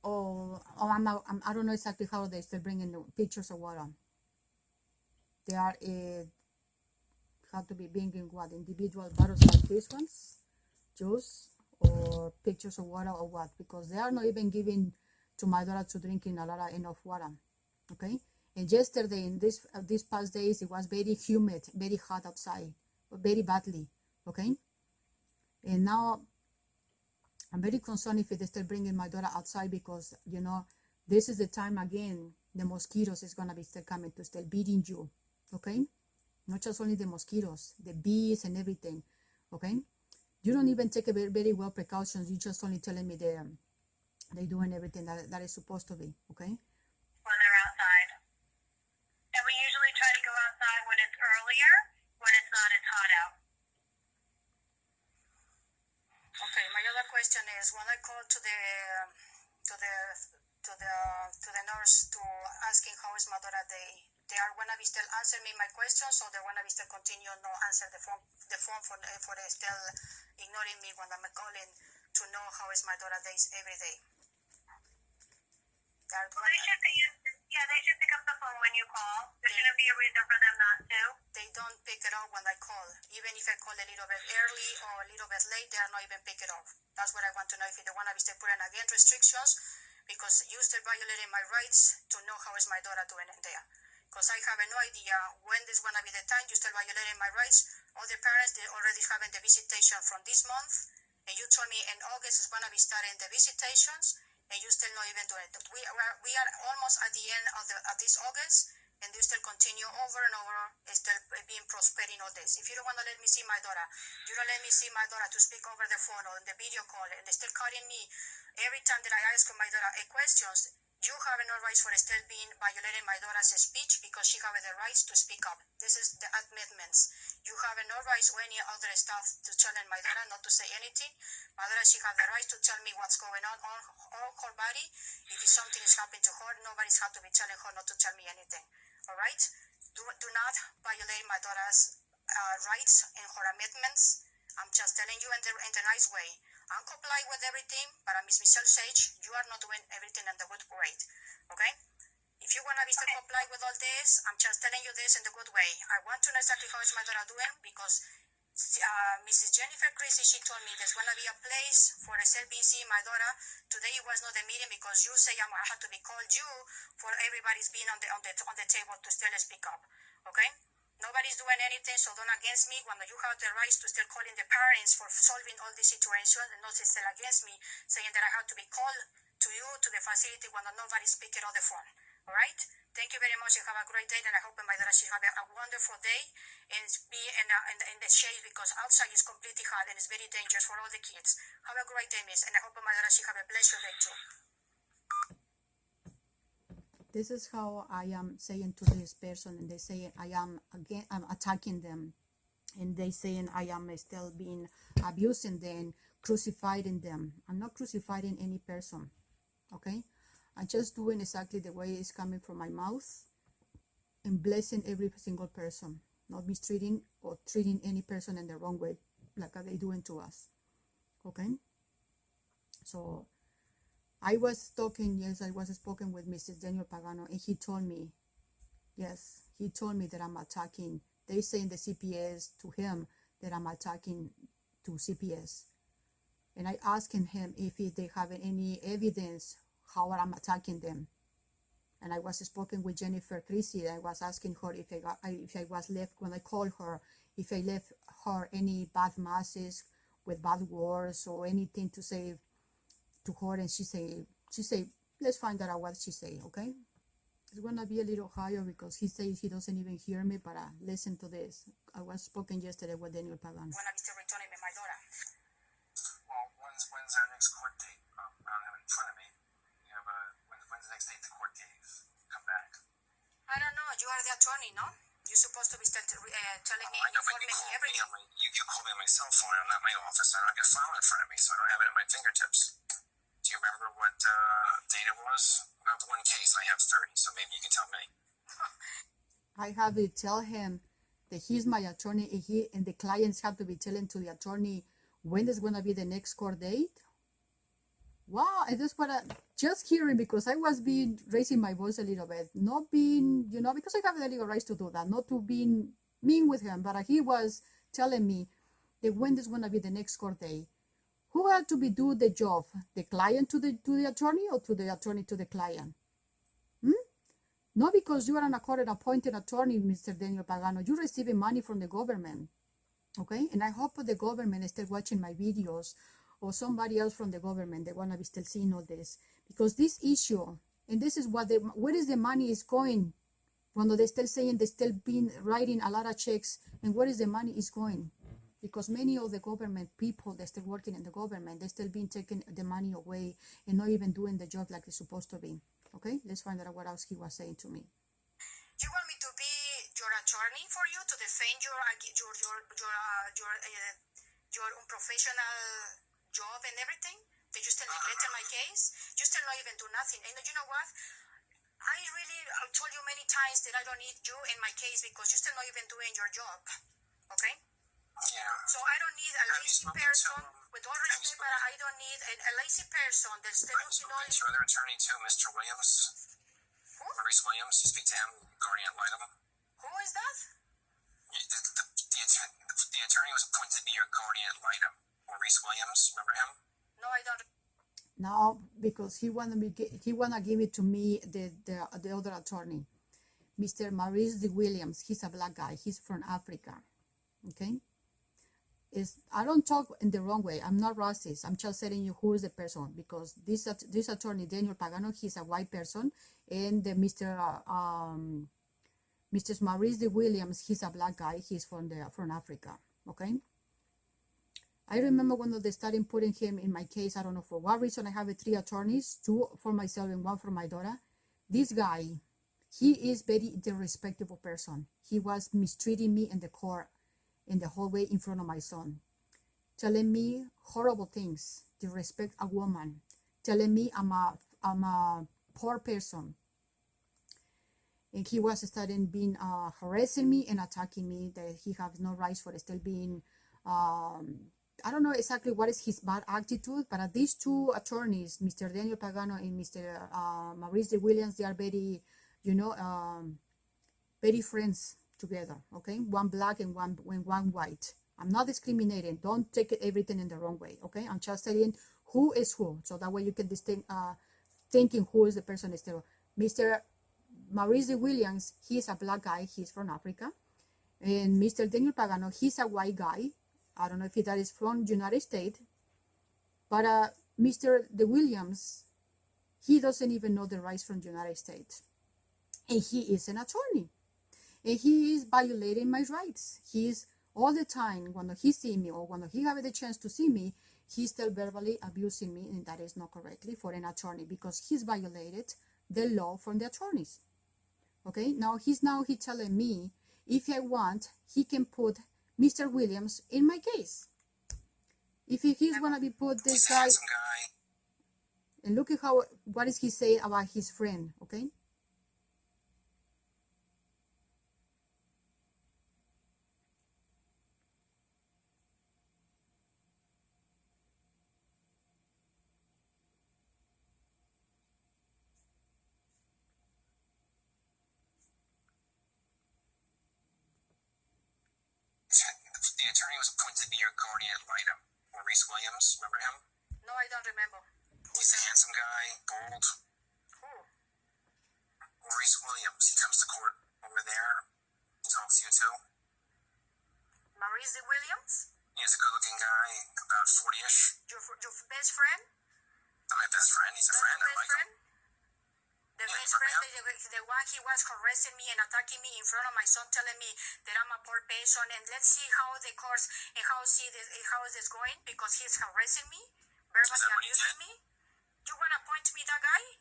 Speaker 1: I don't know exactly how they still bring in the pictures of water. They are have to be bringing what, individual bottles like these ones, juice or pictures of water or what, because they are not even giving to my daughter to drinking enough water. Okay. And yesterday, in these past days, it was very humid, very hot outside, very badly. Okay. And now I'm very concerned if they still bringing my daughter outside, because this is the time again the mosquitoes is gonna be still coming to still beating you. Okay. Not just only the mosquitoes, the bees and everything. Okay. You don't even take a very well precautions. You just only telling me they're doing everything that is supposed to be. Okay.
Speaker 3: When they're outside. And we usually try to go outside when it's earlier, when it's not as hot out.
Speaker 4: Okay, my other question is, when I called to the nurse to asking how is my daughter, they are gonna be still answer me my questions, or they wanna be still continue no answer the phone for they still ignoring me when I'm calling to know how is my daughter days every day.
Speaker 3: They should pick up the phone when you call. There shouldn't be a reason for them not to.
Speaker 4: They don't pick it up when I call. Even if I call a little bit early or a little bit late, they are not even pick it up. That's what I want to know, if they want to be still putting again restrictions, because you still violating my rights to know how is my daughter doing in there. Because I have no idea when this going to be the time. You still violating my rights. Other parents, they already having the visitation from this month, and you told me in August is going to be starting the visitations, and you still not even doing it. We are almost at the end of this August, and you still continue over and over, still being prospering all this. If you don't want to let me see my daughter, you don't let me see my daughter to speak over the phone or in the video call, and they still calling me every time that I ask my daughter a questions. You have no rights for still being violating my daughter's speech, because she have the rights to speak up. This is the amendments. You have no rights or any other stuff to tell my daughter not to say anything. My daughter, she have the right to tell me what's going on her body. If something is happening to her, nobody's have to be telling her not to tell me anything. All right? Do not violate my daughter's rights and her amendments. I'm just telling you in the nice way. I'm complying with everything, but Miss Michelle Sage, you are not doing everything in the good way. Okay? If you want to be still comply with all this, I'm just telling you this in the good way. I want to know exactly how is my daughter doing, because Mrs. Jennifer Christie, she told me there's going to be a place for SLBC, my daughter. Today it was not a meeting, because you say I had to be called you for everybody's being on the table to still speak up. Okay? Nobody's doing anything, so don't against me when you have the rights to still calling the parents for solving all this situation, and not still against me, saying that I have to be called to you, to the facility, when nobody's speaking on the phone. All right? Thank you very much, and have a great day, and I hope my daughter, she have a wonderful day, and be in the shade, because outside is completely hot, and it's very dangerous for all the kids. Have a great day, miss, and I hope my daughter, she have a blessed day too.
Speaker 1: This is how I am saying to this person, and they say I'm attacking them, and they saying I am still being abusing them, crucifying them. I'm not crucifying any person. Okay, I'm just doing exactly the way it's coming from my mouth, and blessing every single person, not mistreating or treating any person in the wrong way like they doing to us. Okay, so I was speaking with Mrs. Daniel Pagano, and he told me that I'm attacking. They say in the CPS to him that I'm attacking to CPS. And I asked him if they have any evidence how I'm attacking them. And I was speaking with Jennifer Christie. I was asking her if I was left, when I called her, if I left her any bad messages with bad words or anything to say to her, and she say, let's find out what she say. Okay, it's gonna be a little higher, because he says he doesn't even hear me, but listen to this. I was spoken yesterday with Daniel Pagano.
Speaker 4: When I'm still returning me my daughter.
Speaker 2: Well, when's our next court date? I don't have it in front of me. You have when's the next date the court gave? Come back.
Speaker 4: I I don't know. You are the attorney, no? You're supposed to be telling me,
Speaker 2: I know, but
Speaker 4: informing
Speaker 2: you
Speaker 4: me
Speaker 2: called me
Speaker 4: everything.
Speaker 2: on you called me on my cell phone. I'm not in my office. I don't have your file in front of me, so I don't have it at my fingertips. Do you remember what date it was? I have one case. I have 30, so maybe you can tell me.
Speaker 1: I have to tell him that he's my attorney, and the clients have to be telling to the attorney when is going to be the next court date. Wow, I just want to just hearing, because I was being raising my voice a little bit, not being, because I have the legal rights to do that, not to being mean with him, but he was telling me that when is going to be the next court date. Who had to be do the job? The client to the attorney, or to the attorney to the client? Not because you are an court-appointed attorney, Mr. Daniel Pagano. You're receiving money from the government, okay? And I hope the government is still watching my videos, or somebody else from the government, they want to be still seeing all this. Because this issue, and this is where is the money is going? When they're still saying they're still been writing a lot of checks, and where is the money is going? Because many of the government people, they're still working in the government, they're still being taking the money away and not even doing the job like it's supposed to be. Okay, let's find out what else he was saying to me.
Speaker 4: You want me to be your attorney for you to defend your unprofessional job and everything? That you still neglected my case? You still not even do nothing. And you know what? I told you many times that I don't need you in my case because you're still not even doing your job. Okay?
Speaker 2: Yeah.
Speaker 4: So I don't need a lazy person, with all respect, but I don't need a lazy person that's still looking on.
Speaker 2: Your other attorney too, Mr. Williams.
Speaker 4: Who?
Speaker 2: Maurice Williams. You speak to him, guardian ad litem.
Speaker 4: Who is that?
Speaker 2: The attorney was appointed to be your guardian ad litem. Maurice Williams, remember him?
Speaker 4: No, I don't.
Speaker 1: No, because he wanna give it to me, the other attorney, Mr. Maurice Williams. He's a black guy. He's from Africa. Okay. I don't talk in the wrong way. I'm not racist. I'm just telling you who is the person, because this attorney Daniel Pagano, he's a white person, and the Mr. Maurice Williams, he's a black guy. He's from Africa. Okay. I remember when they started putting him in my case. I don't know for what reason. I have 3 attorneys, 2 for myself and 1 for my daughter. This guy, he is very disrespectful person. He was mistreating me in the court, in the hallway in front of my son, telling me horrible things, disrespect a woman, telling me I'm a poor person. And he was starting being harassing me and attacking me, that he has no rights for still being, I don't know exactly what is his bad attitude, but these 2 attorneys, Mr. Daniel Pagano and Mr. Maurice Williams, they are very, very friends together, okay? One black and one white. I'm not discriminating. Don't take everything in the wrong way, okay? I'm just saying who is who, so that way you can thinking who is the person is still. Mr. Maurice Williams, he's a black guy. He's from Africa. And Mr. Daniel Pagano, he's a white guy. I don't know if that is from United States. But Mr. Williams, he doesn't even know the rights from the United States. And he is an attorney. And he is violating my rights. He's all the time, when he see me or when he have the chance to see me, he's still verbally abusing me, and that is not correctly for an attorney, because he's violated the law from the attorneys. Okay, now he's telling me if I want, he can put Mr. Williams in my case. If he's gonna be put this guy, and look at what is he saying about his friend, okay?
Speaker 2: The attorney was appointed to be your guardian ad litem. Maurice Williams, remember him?
Speaker 4: No, I don't remember.
Speaker 2: He's a handsome guy, bold.
Speaker 4: Who?
Speaker 2: Maurice Williams. He comes to court over there. He talks to you too.
Speaker 4: Maurice Williams?
Speaker 2: He's a good-looking guy, about 40-ish.
Speaker 4: Your best friend?
Speaker 2: Not my best friend. He's a friend. I like him.
Speaker 4: The best friend, the one he was harassing me and attacking me in front of my son, telling me that I'm a poor person, and let's see how the course and how is this going, because he's harassing me, verbally abusing me. You wanna point me that guy?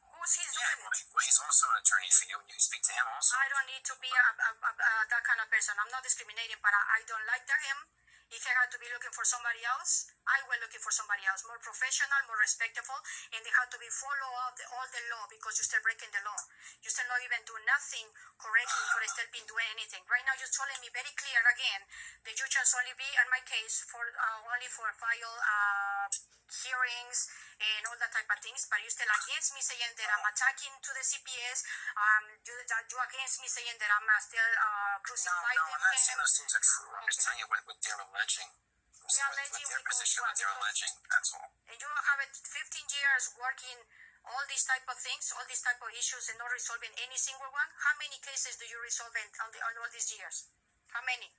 Speaker 4: Who who's he's
Speaker 2: Yeah,
Speaker 4: doing it?
Speaker 2: well, he's also an attorney for you, and you can speak to him also.
Speaker 4: I don't need to be that kind of person. I'm not discriminating, but I don't like him. If I had to be looking for somebody else, I will looking for somebody else, more professional, more respectful, and they have to be follow all the law because you still breaking the law. You still not even do nothing correctly for still being doing anything. Right now, you're telling me very clear again that you just only be on my case for only for file hearings and all that type of things, but you still against me saying that I'm attacking to the CPS. You against me saying that I'm still crucifying
Speaker 2: No, I'm not saying those things are true. I'm just
Speaker 4: Okay.
Speaker 2: telling you what they're alleging. I'm saying what their position, what they're alleging. That's all.
Speaker 4: And you have 15 years working all these type of things, all these type of issues, and not resolving any single one. How many cases do you resolve on all these years? How many?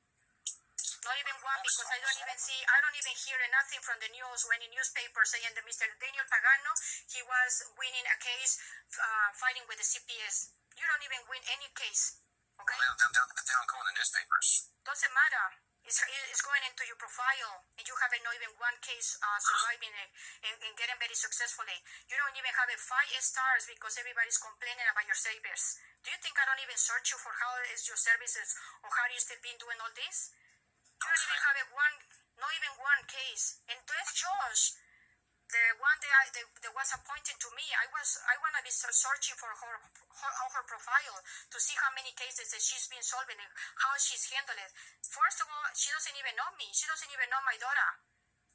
Speaker 4: Not even one, because I don't even hear nothing from the news or any newspaper saying that Mr. Daniel Pagano, he was winning a case fighting with the CPS. You don't even win any case, okay?
Speaker 2: Well, they don't go in the newspapers.
Speaker 4: Doesn't matter. It's going into your profile, and you haven't not even one case surviving it and getting very successfully. You don't even have 5 stars because everybody's complaining about your service. Do you think I don't even search you for how is your services or how you still been doing all this? You don't even have not even one case. And this judge, the one that was appointed to me, I want to be searching for her profile to see how many cases that she's been solving and how she's handled it. First of all, she doesn't even know me. She doesn't even know my daughter.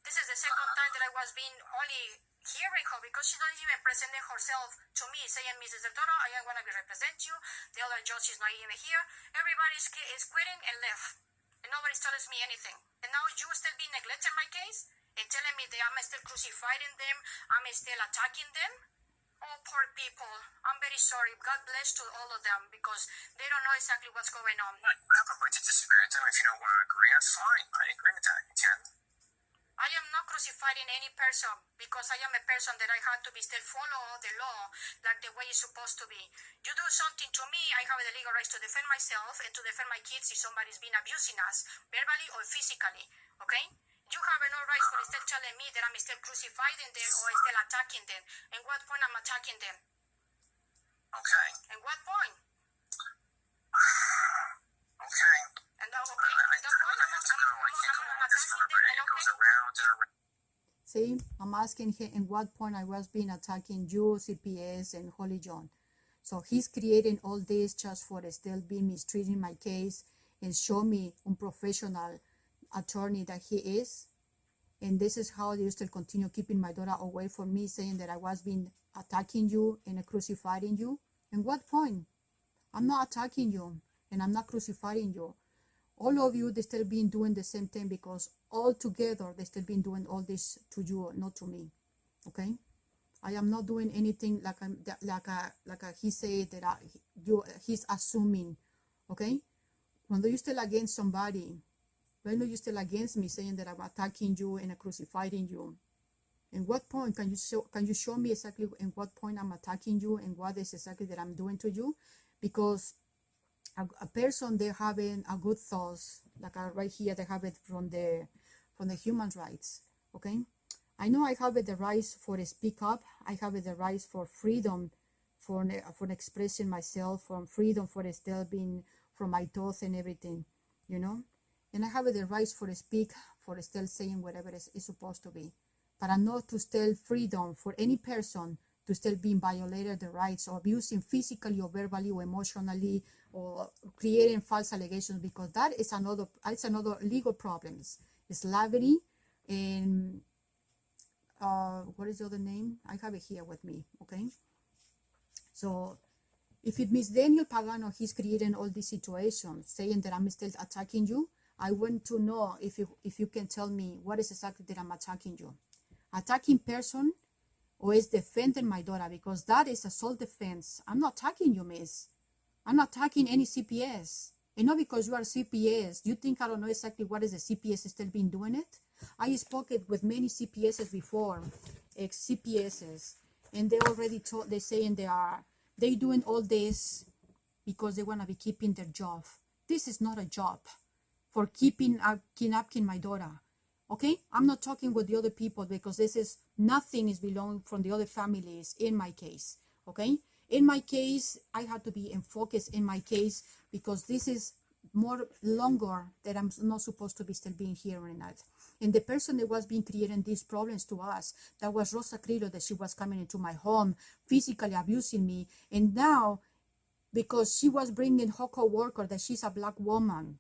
Speaker 4: This is the second time that I was being only hearing her because she doesn't even presenting herself to me, saying, Mrs. Del Toro, I am going to be represent you. The other judge is not even here. Everybody is quitting and left. And nobody's telling me anything. And now you still be neglecting my case and telling me that I'm still crucifying them, I'm still attacking them. Oh, poor people. I'm very sorry. God bless to all of them because they don't know exactly what's going on.
Speaker 2: I have a right to disagree with them. If you don't want to agree, that's fine. I agree with that. You can.
Speaker 4: I am not crucifying any person because I am a person that I have to be still follow the law like the way it's supposed to be. You do something to me, I have the legal rights to defend myself and to defend my kids if somebody's been abusing us, verbally or physically, okay? You have no rights for still telling me that I'm still crucifying them or still attacking them. And what point I'm attacking them?
Speaker 2: Okay.
Speaker 4: And what point?
Speaker 2: Okay.
Speaker 4: And okay, the point I'm attacking them and
Speaker 2: It goes
Speaker 4: okay?
Speaker 2: around and around.
Speaker 1: See, I'm asking him in what point I was being attacking you, CPS, and Holy John. So he's creating all this just for still being mistreating my case and show me unprofessional attorney that he is. And this is how they still continue keeping my daughter away from me, saying that I was being attacking you and crucifying you. And what point? I'm not attacking you and I'm not crucifying you. All of you, they still been doing the same thing because all together they still been doing all this to you, not to me. Okay, I am not doing anything he said that he's assuming. Okay, when you still against somebody, when you still against me, saying that I'm attacking you and crucifying you. In what point can you show me exactly in what point I'm attacking you and what is exactly that I'm doing to you? Because a person, they're having a good thoughts, right here, they have it from the human rights. Okay, I know I have the rights for speak up. I have the rights for freedom, for expressing myself, from freedom for still being from my thoughts and everything, you know. And I have the rights for speak, for still saying whatever is supposed to be. But I'm not to still freedom for any person to still being violated the rights or abusing physically or verbally or emotionally or creating false allegations, because that is another legal problems. It's liability and what is the other name? I have it here with me, okay? So if it means Daniel Pagano, he's creating all these situations, saying that I'm still attacking you, I want to know if you can tell me what is exactly that I'm attacking you. Attacking person or is defending my daughter, because that is assault defense. I'm not attacking you, miss. I'm not attacking any CPS. And not because you are CPS. Do you think I don't know exactly what is the CPS still been doing it? I spoke it with many CPSs before, ex-CPSs, and they already told, they're saying they doing all this because they want to be keeping their job. This is not a job for kidnapping my daughter. Okay, I'm not talking with the other people because this is nothing is belonging from the other families in my case. okay? In my case, I had to be in focus in my case because this is more longer that I'm not supposed to be still being here in that. And the person that was being creating these problems to us, that was Rosa Crilo, that she was coming into my home, physically abusing me. And now, because she was bringing her co-worker, that she's a black woman,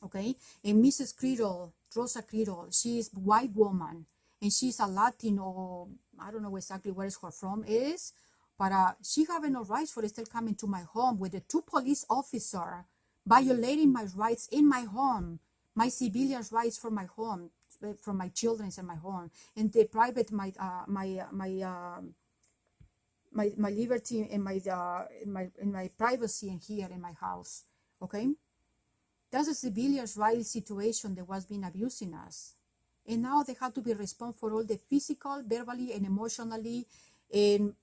Speaker 1: okay? And Mrs. Crilo, Rosa Crilo, she's white woman, and she's a Latino, I don't know exactly where is her from is, but she having no rights for still coming to my home with the 2 police officer violating my rights in my home, my civilians' rights for my home, from my children's in my home, and the private my liberty and my privacy in here in my house, okay? That's a civilians' rights situation that was being abusing us. And now they have to be responsible for all the physical, verbally, and emotionally, and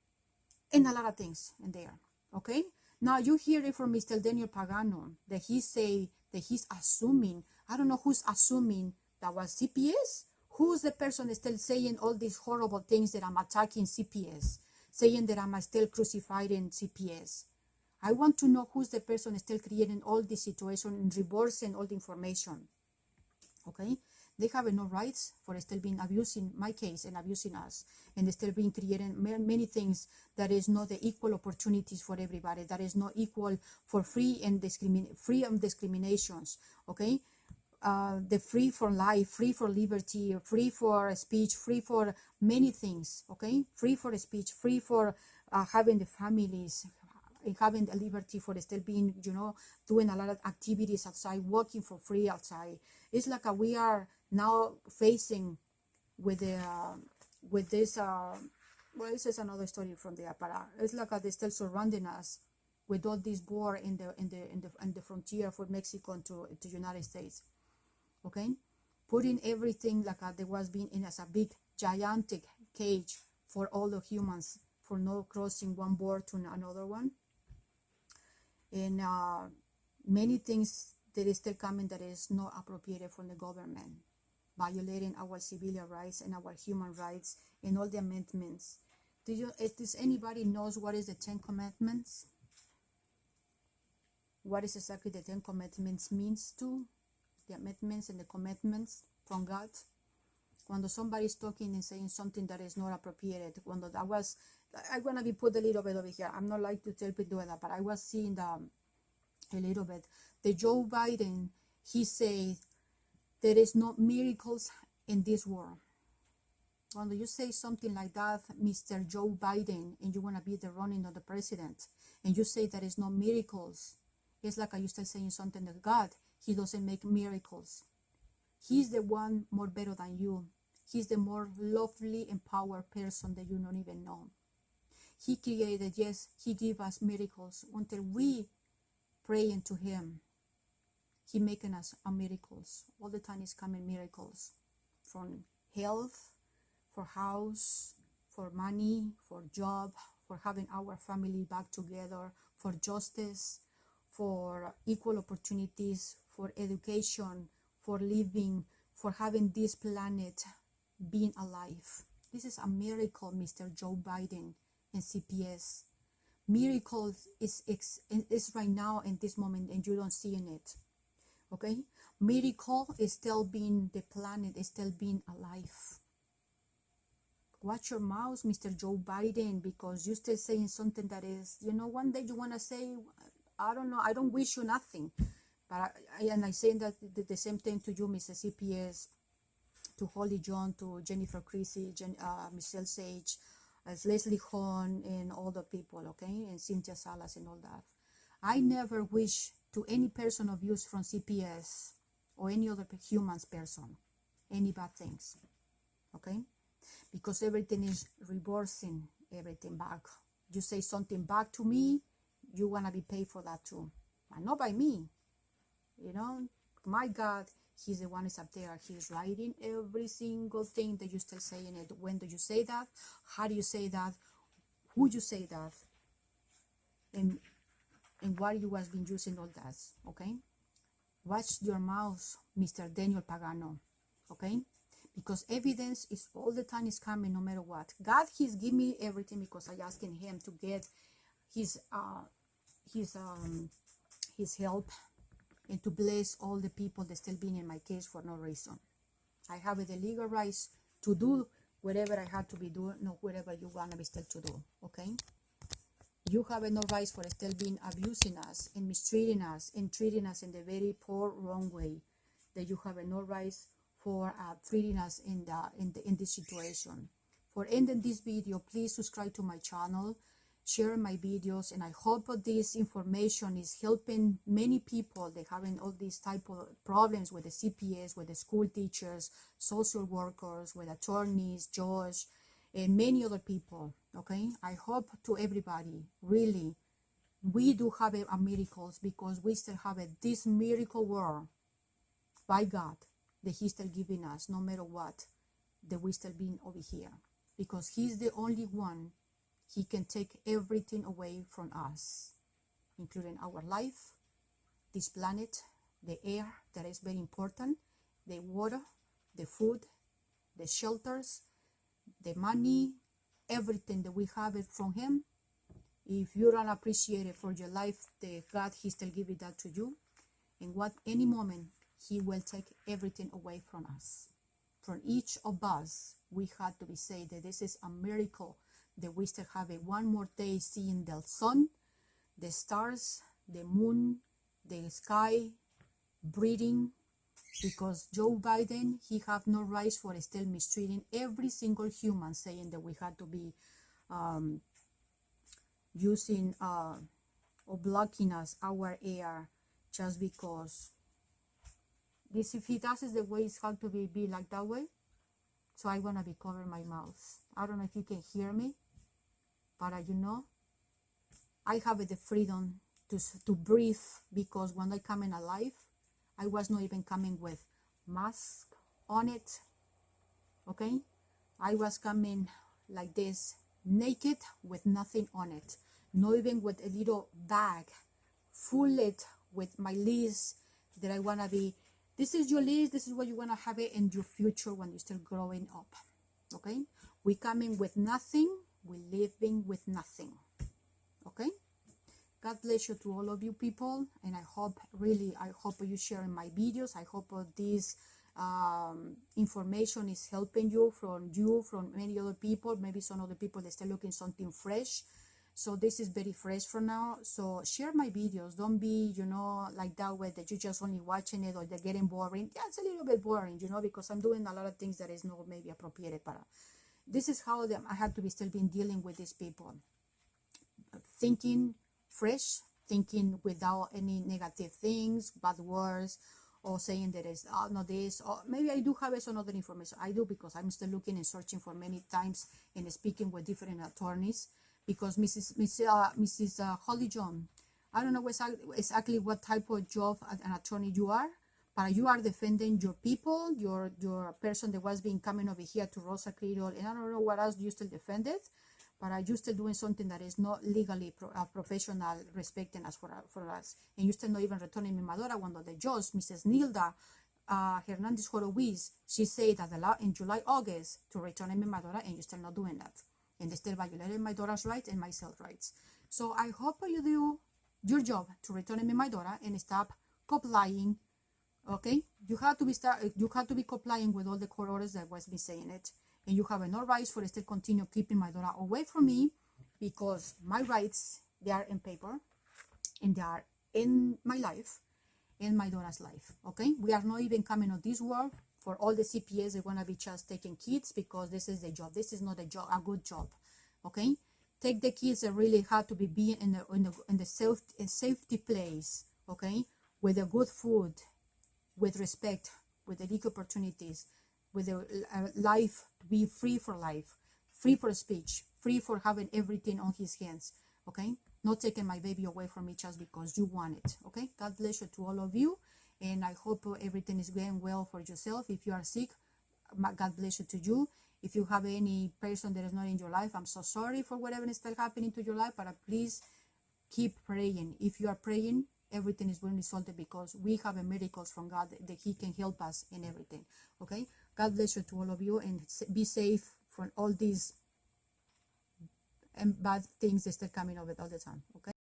Speaker 1: a lot of things in there. Okay? Now you hear it from Mr. Daniel Pagano that he say that he's assuming. I don't know who's assuming that was CPS. Who's the person still saying all these horrible things that I'm attacking CPS, saying that I'm still crucifying CPS? I want to know who's the person still creating all this situation and reversing all the information. Okay? They have no rights for still being abusing my case and abusing us, and still being creating many things that is not the equal opportunities for everybody, that is not equal for free and free of discriminations. Okay? The free for life, free for liberty, free for speech, free for many things. Okay? Free for speech, free for having the families, and having the liberty for still being, doing a lot of activities outside, working for free outside. It's like we are now facing with the with this. Well, this is another story from there, but it's like they're still surrounding us with all this war in the frontier for Mexico to United States. Okay, putting everything like there was being in as a big gigantic cage for all the humans, for no crossing one border to another one. And many things that is still coming that is not appropriated from the government, violating our civilian rights and our human rights and all the amendments. Does anybody knows what is the 10 Commandments? What is exactly the 10 Commandments means to? The amendments and the commandments from God. When somebody is talking and saying something that is not appropriate, I'm gonna be put a little bit over here. I'm not like to tell people that, but I was seeing a little bit. The Joe Biden, he said there is no miracles in this world. When you say something like that, Mr. Joe Biden, and you wanna be the running of the president, and you say there is no miracles, it's like you start saying something that God, he doesn't make miracles. He's the one more better than you. He's the more lovely and power person that you don't even know. He created, yes, he gave us miracles until we pray into him. He making us miracles. All the time is coming miracles from health, for house, for money, for job, for having our family back together, for justice, for equal opportunities, for education, for living, for having this planet being alive. This is a miracle, Mr. Joe Biden and CPS. Miracle is right now in this moment, and you don't see in it. Okay? Miracle is still being, the planet is still being alive. Watch your mouth, Mr. Joe Biden, because you're still saying something that is, one day you want to say, I don't know, I don't wish you nothing. But I say that the same thing to you, Mr. CPS, to Holly John, to Jennifer Creasy, Michelle Sage, as Leslie Horn, and all the people, okay, and Cynthia Salas and all that. I never wish to any person of use from CPS or any other human's person any bad things, okay, because everything is reversing everything back. You say something back to me, you want to be paid for that too, but not by me. My God, he's the one is up there. He's writing every single thing that you still saying it. When do you say that? How do you say that? Who you say that? And why you has been using all that, okay? Watch your mouth, Mr. Daniel Pagano, okay? because evidence is all the time is coming, no matter what. God, He's give me everything because I asking Him to get His His His help and to bless all the people that still being in my case for no reason. I have the legal rights to do whatever I had to be doing, no whatever you want me still to do. Okay. You have no rights for still being abusing us and mistreating us and treating us in the very poor, wrong way. That you have no rights for treating us in this situation. For ending this video, please subscribe to my channel, share my videos, and I hope this information is helping many people that having all these type of problems with the CPS, with the school teachers, social workers, with attorneys, judges, and many other people. Okay, I hope to everybody, really, we do have a miracles because we still have this miracle world by God that He's still giving us, no matter what, that we still being over here, because He's the only one. He can take everything away from us, including our life, this planet, the air that is very important, the water, the food, the shelters, the money, everything that we have it from Him. If you don't appreciate it for your life, the God, He still give it that to you. And what any moment He will take everything away from us. From each of us, we had to be said that this is a miracle that we still have one more day seeing the sun, the stars, the moon, the sky, breathing, because Joe Biden, he have no rights for still mistreating every single human, saying that we had to be using or blocking us, our air, just because this, if he does it the way it's had to be like that way. So I'm gonna be covering my mouth. I don't know if you can hear me, but you know, I have the freedom to breathe, because when I come in alive, I was not even coming with mask on it. Okay, I was coming like this, naked, with nothing on it, not even with a little bag full it with my list that I wanna be. This is your list. This is what you wanna have it in your future when you're still growing up. Okay, we coming with nothing. We living with nothing. Okay. God bless you to all of you people, and I hope, really, I hope you sharing my videos. I hope this information is helping you, from many other people. Maybe some other people that still looking something fresh. So this is very fresh for now. So share my videos. Don't be, you know, like that way that you just only watching it or they're getting boring. Yeah, it's a little bit boring, you know, because I'm doing a lot of things that is not maybe appropriate. But this is how I have to be still been dealing with these people. Thinking fresh, thinking without any negative things, bad words, or saying that it's not this, or maybe I do have some other information. I do, because I'm still looking and searching for many times and speaking with different attorneys, because Mrs. Holly John, I don't know exactly what type of job an attorney you are, but you are defending your people, your person that was being coming over here to Rosa Credo, and I don't know what else you still defend it. But are you still doing something that is not legally professional, respecting us for us? And you still not even returning mi Madora when the judge, Mrs. Nilda Hernandez Horowitz, she said that in July, August, to return mi Madora, and you're still not doing that. And they still violating my daughter's rights and my self rights. So I hope you do your job to return mi Madora and stop complying. Okay? You have to be complying with all the court orders that was been saying it. And you have no rights for still continue keeping my daughter away from me, because my rights, they are in paper and they are in my life, in my daughter's life. Okay, we are not even coming on this world for all the CPS. They want to be just taking kids because this is the job. This is not a job, a good job. Okay, take the kids that really have to be being in the safety place. Okay, with the good food, with respect, with the equal opportunities, with a life, be free for life, free for speech, free for having everything on his hands. Okay, not taking my baby away from me just because you want it. Okay, God bless you to all of you, and I hope everything is going well for yourself. If you are sick, God bless you to you. If you have any person that is not in your life, I'm so sorry for whatever is still happening to your life, but please keep praying. If you are praying, everything is being resolved because we have a miracles from God that He can help us in everything. Okay, God bless you to all of you, and be safe from all these and bad things that are coming over all the time. Okay.